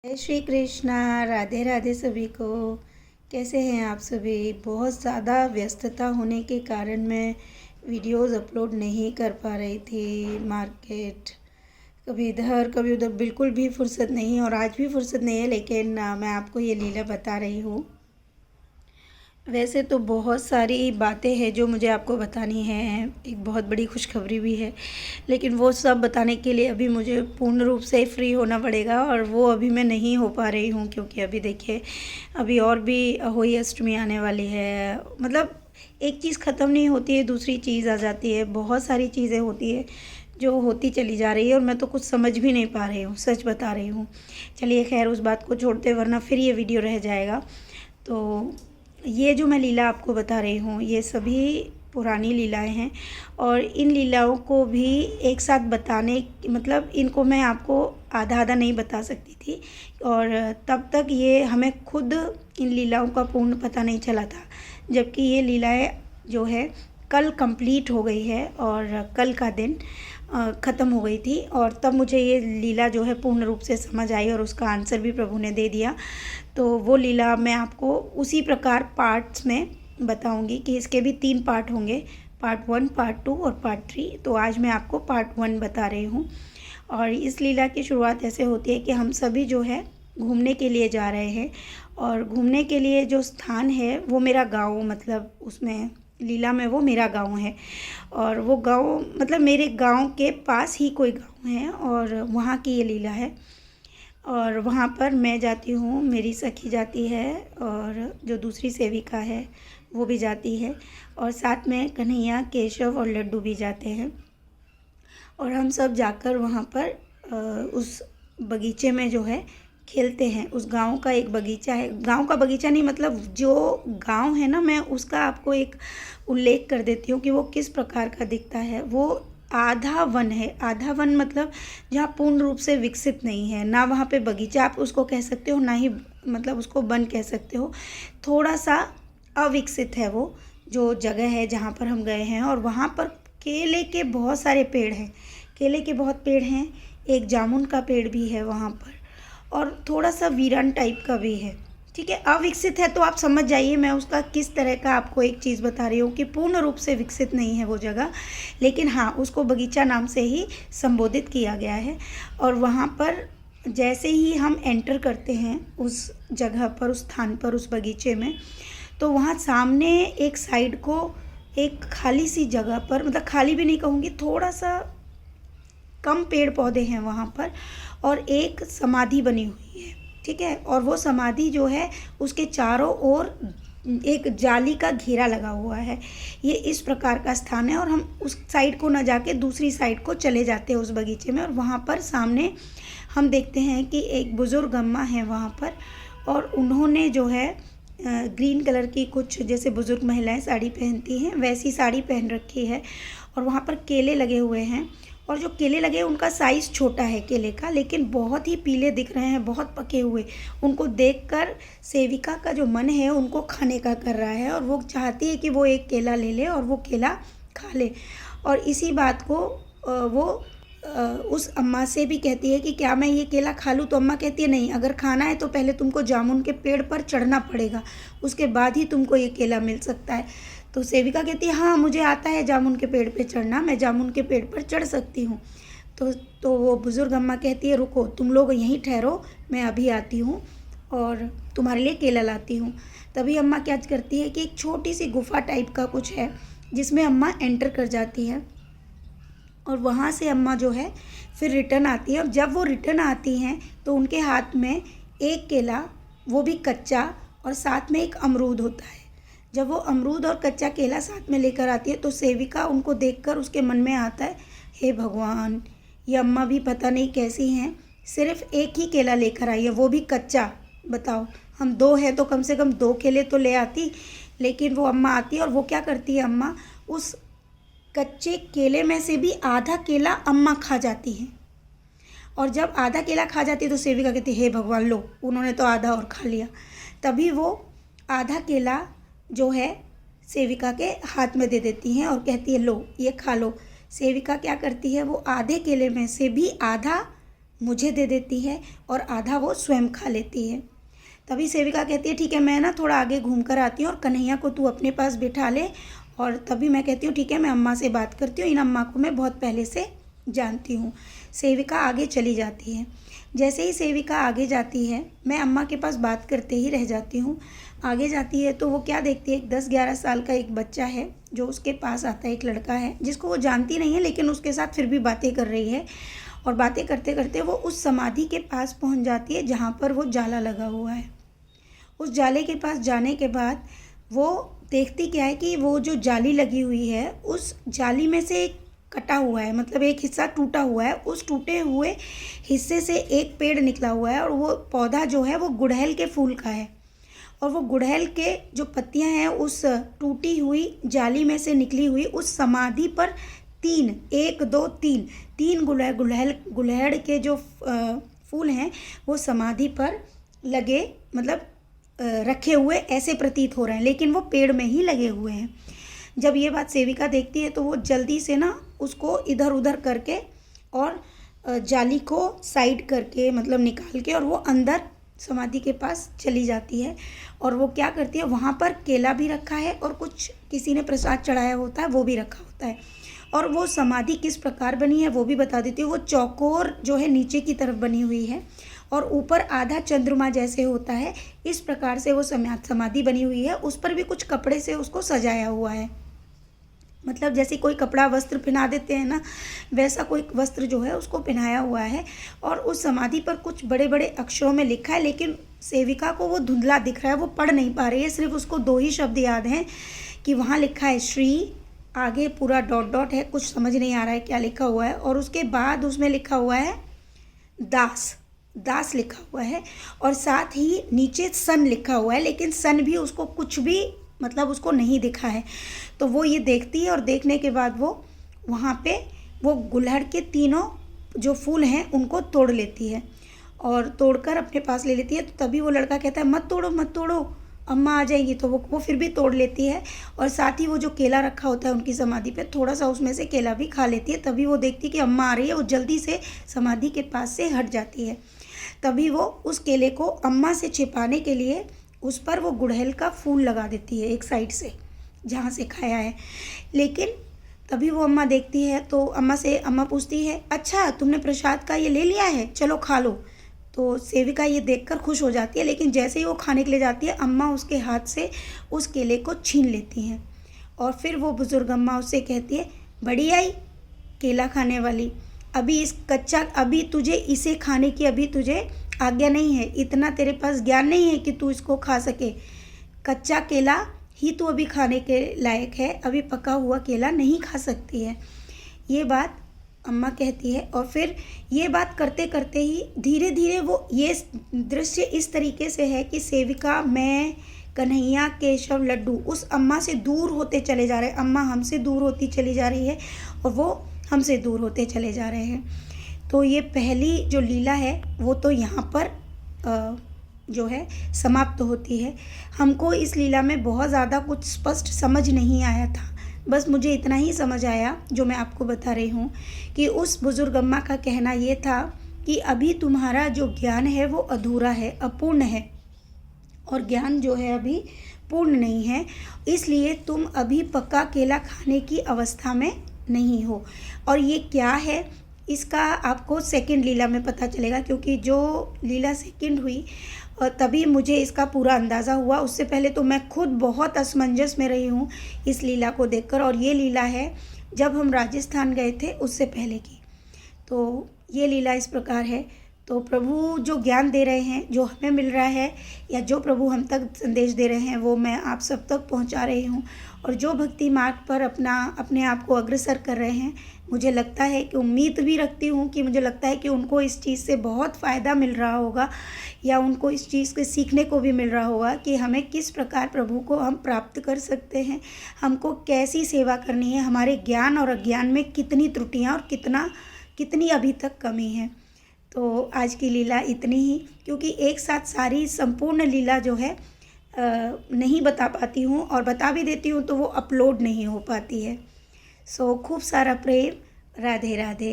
जय श्री कृष्णा। राधे राधे सभी को। कैसे हैं आप सभी? बहुत ज़्यादा व्यस्तता होने के कारण मैं वीडियोस अपलोड नहीं कर पा रही थी। मार्केट कभी इधर कभी उधर, बिल्कुल भी फुर्सत नहीं, और आज भी फुर्सत नहीं है, लेकिन मैं आपको ये लीला बता रही हूँ। वैसे तो बहुत सारी बातें हैं जो मुझे आपको बतानी है, एक बहुत बड़ी खुशखबरी भी है, लेकिन वो सब बताने के लिए अभी मुझे पूर्ण रूप से फ्री होना पड़ेगा, और वो अभी मैं नहीं हो पा रही हूँ। क्योंकि अभी देखिए, अभी और भी होली अष्टमी आने वाली है। मतलब एक चीज़ ख़त्म नहीं होती है, दूसरी चीज़ आ जाती है। बहुत सारी चीज़ें होती है जो होती चली जा रही है, और मैं तो कुछ समझ भी नहीं पा रही हूँ, सच बता रही हूँ। चलिए खैर, उस बात को छोड़ते, वरना फिर ये वीडियो रह जाएगा। तो ये जो मैं लीला आपको बता रही हूँ, ये सभी पुरानी लीलाएं हैं, और इन लीलाओं को भी एक साथ बताने, मतलब इनको मैं आपको आधा आधा नहीं बता सकती थी, और तब तक ये हमें खुद इन लीलाओं का पूर्ण पता नहीं चला था। जबकि ये लीलाएं जो है कल कंप्लीट हो गई है, और कल का दिन ख़त्म हो गई थी, और तब मुझे ये लीला जो है पूर्ण रूप से समझ आई, और उसका आंसर भी प्रभु ने दे दिया। तो वो लीला मैं आपको उसी प्रकार पार्ट्स में बताऊंगी कि इसके भी 3 पार्ट होंगे, पार्ट 1, पार्ट 2 और पार्ट 3। तो आज मैं आपको पार्ट 1 बता रही हूँ। और इस लीला की शुरुआत ऐसे होती है कि हम सभी जो है घूमने के लिए जा रहे हैं, और घूमने के लिए जो स्थान है वो मेरा गाँव, मतलब उसमें लीला में वो मेरा गांव है। और वो गांव मतलब मेरे गांव के पास ही कोई गांव है, और वहाँ की ये लीला है। और वहाँ पर मैं जाती हूँ, मेरी सखी जाती है, और जो दूसरी सेविका है वो भी जाती है, और साथ में कन्हैया, केशव और लड्डू भी जाते हैं। और हम सब जाकर वहाँ पर उस बगीचे में जो है खेलते हैं। उस गांव का एक बगीचा है, गांव का बगीचा नहीं, मतलब जो गांव है ना, मैं उसका आपको एक उल्लेख कर देती हूँ कि वो किस प्रकार का दिखता है। वो आधा वन है। आधा वन मतलब जहाँ पूर्ण रूप से विकसित नहीं है, ना वहाँ पे बगीचा आप उसको कह सकते हो, ना ही मतलब उसको वन कह सकते हो। थोड़ा सा अविकसित है वो जो जगह है जहाँ पर हम गए हैं। और वहाँ पर केले के बहुत सारे पेड़ हैं, केले के बहुत पेड़ हैं, एक जामुन का पेड़ भी है वहाँ पर, और थोड़ा सा वीरान टाइप का भी है। ठीक है, अविकसित है, तो आप समझ जाइए मैं उसका किस तरह का आपको एक चीज़ बता रही हूँ कि पूर्ण रूप से विकसित नहीं है वो जगह, लेकिन हाँ, उसको बगीचा नाम से ही संबोधित किया गया है। और वहाँ पर जैसे ही हम एंटर करते हैं उस जगह पर, उस स्थान पर, उस बगीचे में, तो वहाँ सामने एक साइड को एक खाली सी जगह पर, मतलब खाली भी नहीं कहूँगी, थोड़ा सा कम पेड़ पौधे हैं वहाँ पर, और एक समाधि बनी हुई है। ठीक है, और वो समाधि जो है उसके चारों ओर एक जाली का घेरा लगा हुआ है। ये इस प्रकार का स्थान है, और हम उस साइड को ना जाके दूसरी साइड को चले जाते हैं उस बगीचे में। और वहाँ पर सामने हम देखते हैं कि एक बुज़ुर्ग अम्मा है वहाँ पर, और उन्होंने जो है ग्रीन कलर की, कुछ जैसे बुज़ुर्ग महिलाएं साड़ी पहनती हैं वैसी साड़ी पहन रखी है। और वहाँ पर केले लगे हुए हैं, और जो केले लगे उनका साइज़ छोटा है केले का, लेकिन बहुत ही पीले दिख रहे हैं, बहुत पके हुए। उनको देखकर सेविका का जो मन है उनको खाने का कर रहा है, और वो चाहती है कि वो एक केला ले ले और वो केला खा ले। और इसी बात को वो उस अम्मा से भी कहती है कि क्या मैं ये केला खा लूँ? तो अम्मा कहती है नहीं, अगर खाना है तो पहले तुमको जामुन के पेड़ पर चढ़ना पड़ेगा, उसके बाद ही तुमको ये केला मिल सकता है। तो सेविका कहती है हाँ, मुझे आता है जामुन के पेड़ पे चढ़ना, मैं जामुन के पेड़ पर चढ़ सकती हूँ। तो वो बुज़ुर्ग अम्मा कहती है रुको, तुम लोग यहीं ठहरो, मैं अभी आती हूँ और तुम्हारे लिए केला लाती हूँ। तभी अम्मा क्या करती है कि एक छोटी सी गुफा टाइप का कुछ है जिसमें अम्मा एंटर कर जाती है, और वहाँ से अम्मा जो है फिर रिटर्न आती है। और जब वो रिटर्न आती हैं तो उनके हाथ में एक केला, वो भी कच्चा, और साथ में एक अमरूद होता है। जब वो अमरूद और कच्चा केला साथ में लेकर आती है तो सेविका उनको देखकर उसके मन में आता है, हे भगवान, ये अम्मा भी पता नहीं कैसी हैं, सिर्फ एक ही केला लेकर आई है, वो भी कच्चा। बताओ, हम 2 हैं तो कम से कम 2 केले तो ले आती। लेकिन वो अम्मा आती है, और वो क्या करती है, अम्मा उस कच्चे केले में से भी आधा केला अम्मा खा जाती हैं। और जब आधा केला खा जाती है तो सेविका कहती है हे भगवान, लो, उन्होंने तो आधा और खा लिया। तभी वो आधा केला जो है सेविका के हाथ में दे देती हैं और कहती है लो, ये खा लो। सेविका क्या करती है, वो आधे केले में से भी आधा मुझे दे देती है और आधा वो स्वयं खा लेती है। तभी सेविका कहती है ठीक है, मैं ना थोड़ा आगे घूम कर आती हूँ और कन्हैया को तू अपने पास बिठा ले। और तभी मैं कहती हूँ ठीक है, मैं अम्मा से बात करती हूँ, इन अम्मा को मैं बहुत पहले से जानती हूँ। सेविका आगे चली जाती है। जैसे ही सेविका आगे जाती है, मैं अम्मा के पास बात करते ही रह जाती हूँ। आगे जाती है तो वो क्या देखती है, एक 10-11 साल का एक बच्चा है जो उसके पास आता है, एक लड़का है जिसको वो जानती नहीं है, लेकिन उसके साथ फिर भी बातें कर रही है। और बातें करते करते वो उस समाधि के पास पहुँच जाती है जहाँ पर वो जाला लगा हुआ है। उस जाले के पास जाने के बाद वो देखती क्या है कि वो जो जाली लगी हुई है, उस जाली में से एक कटा हुआ है, मतलब एक हिस्सा टूटा हुआ है। उस टूटे हुए हिस्से से एक पेड़ निकला हुआ है और वो पौधा जो है वो गुड़हल के फूल का है। और वो गुड़हल के जो पत्तियां हैं उस टूटी हुई जाली में से निकली हुई उस समाधि पर तीन गुड़हल के जो फूल हैं वो समाधि पर लगे, मतलब रखे हुए ऐसे प्रतीत हो रहे हैं, लेकिन वो पेड़ में ही लगे हुए हैं। जब ये बात सेविका देखती है तो वो जल्दी से ना उसको इधर उधर करके और जाली को साइड करके, मतलब निकाल के, और वो अंदर समाधि के पास चली जाती है। और वो क्या करती है, वहाँ पर केला भी रखा है और कुछ किसी ने प्रसाद चढ़ाया होता है वो भी रखा होता है। और वो समाधि किस प्रकार बनी है वो भी बता देती हूँ। वो चौकोर जो है नीचे की तरफ बनी हुई है और ऊपर आधा चंद्रमा जैसे होता है, इस प्रकार से वो समाधि बनी हुई है। उस पर भी कुछ कपड़े से उसको सजाया हुआ है, मतलब जैसे कोई कपड़ा वस्त्र पहना देते हैं ना, वैसा कोई वस्त्र जो है उसको पहनाया हुआ है। और उस समाधि पर कुछ बड़े बड़े अक्षरों में लिखा है, लेकिन सेविका को वो धुंधला दिख रहा है, वो पढ़ नहीं पा रही है। सिर्फ उसको 2 ही शब्द याद हैं कि वहाँ लिखा है श्री, आगे पूरा डॉट डॉट है, कुछ समझ नहीं आ रहा है क्या लिखा हुआ है। और उसके बाद उसमें लिखा हुआ है दास लिखा हुआ है, और साथ ही नीचे सन लिखा हुआ है, लेकिन सन भी उसको कुछ भी, मतलब उसको नहीं दिखा है। तो वो ये देखती है और देखने के बाद वो वहाँ पे वो गुड़हल के तीनों जो फूल हैं उनको तोड़ लेती है और तोड़कर अपने पास ले लेती है। तो तभी वो लड़का कहता है मत तोड़ो, अम्मा आ जाएंगी। तो वो फिर भी तोड़ लेती है और साथ ही वो जो केला रखा होता है उनकी समाधि पे, थोड़ा सा उसमें से केला भी खा लेती है। तभी वो देखती है कि अम्मा आ रही है, वो जल्दी से समाधि के पास से हट जाती है। तभी वो उस केले को अम्मा से छिपाने के लिए उस पर वो गुड़हल का फूल लगा देती है एक साइड से, जहाँ से खाया है। लेकिन तभी वो अम्मा देखती है तो अम्मा पूछती है अच्छा तुमने प्रसाद का ये ले लिया है, चलो खा लो। तो सेविका ये देखकर खुश हो जाती है, लेकिन जैसे ही वो खाने के लिए जाती है अम्मा उसके हाथ से उस केले को छीन लेती हैं। और फिर वो बुज़ुर्ग अम्मा उससे कहती है बड़ी आई केला खाने वाली, अभी तुझे इसे खाने की अभी तुझे आज्ञा नहीं है, इतना तेरे पास ज्ञान नहीं है कि तू इसको खा सके। कच्चा केला ही तू अभी खाने के लायक है, अभी पका हुआ केला नहीं खा सकती है। ये बात अम्मा कहती है। और फिर ये बात करते करते ही धीरे धीरे वो ये दृश्य इस तरीके से है कि सेविका, मैं, कन्हैया, केशव, लड्डू उस अम्मा से दूर होते चले जा रहे हैं। अम्मा हमसे दूर होती चली जा रही है और वो हमसे दूर होते चले जा रहे हैं। तो ये पहली जो लीला है वो तो यहाँ पर जो है समाप्त होती है। हमको इस लीला में बहुत ज़्यादा कुछ स्पष्ट समझ नहीं आया था, बस मुझे इतना ही समझ आया जो मैं आपको बता रही हूँ कि उस बुज़ुर्ग अम्मा का कहना ये था कि अभी तुम्हारा जो ज्ञान है वो अधूरा है, अपूर्ण है, और ज्ञान जो है अभी पूर्ण नहीं है, इसलिए तुम अभी पक्का केला खाने की अवस्था में नहीं हो। और ये क्या है इसका आपको सेकंड लीला में पता चलेगा, क्योंकि जो लीला सेकंड हुई तभी मुझे इसका पूरा अंदाज़ा हुआ। उससे पहले तो मैं खुद बहुत असमंजस में रही हूँ इस लीला को देखकर। और ये लीला है जब हम राजस्थान गए थे उससे पहले की। तो ये लीला इस प्रकार है। तो प्रभु जो ज्ञान दे रहे हैं, जो हमें मिल रहा है, या जो प्रभु हम तक संदेश दे रहे हैं, वो मैं आप सब तक पहुंचा रही हूं। और जो भक्ति मार्ग पर अपने आप को अग्रसर कर रहे हैं, मुझे लगता है कि उम्मीद भी रखती हूं कि मुझे लगता है कि उनको इस चीज़ से बहुत फ़ायदा मिल रहा होगा, या उनको इस चीज़ के सीखने को भी मिल रहा होगा कि हमें किस प्रकार प्रभु को हम प्राप्त कर सकते हैं, हमको कैसी सेवा करनी है, हमारे ज्ञान और अज्ञान में कितनी त्रुटियाँ और कितनी अभी तक कमी है। तो आज की लीला इतनी ही, क्योंकि एक साथ सारी संपूर्ण लीला जो है नहीं बता पाती हूँ, और बता भी देती हूँ तो वो अपलोड नहीं हो पाती है। सो खूब सारा प्रेम। राधे राधे।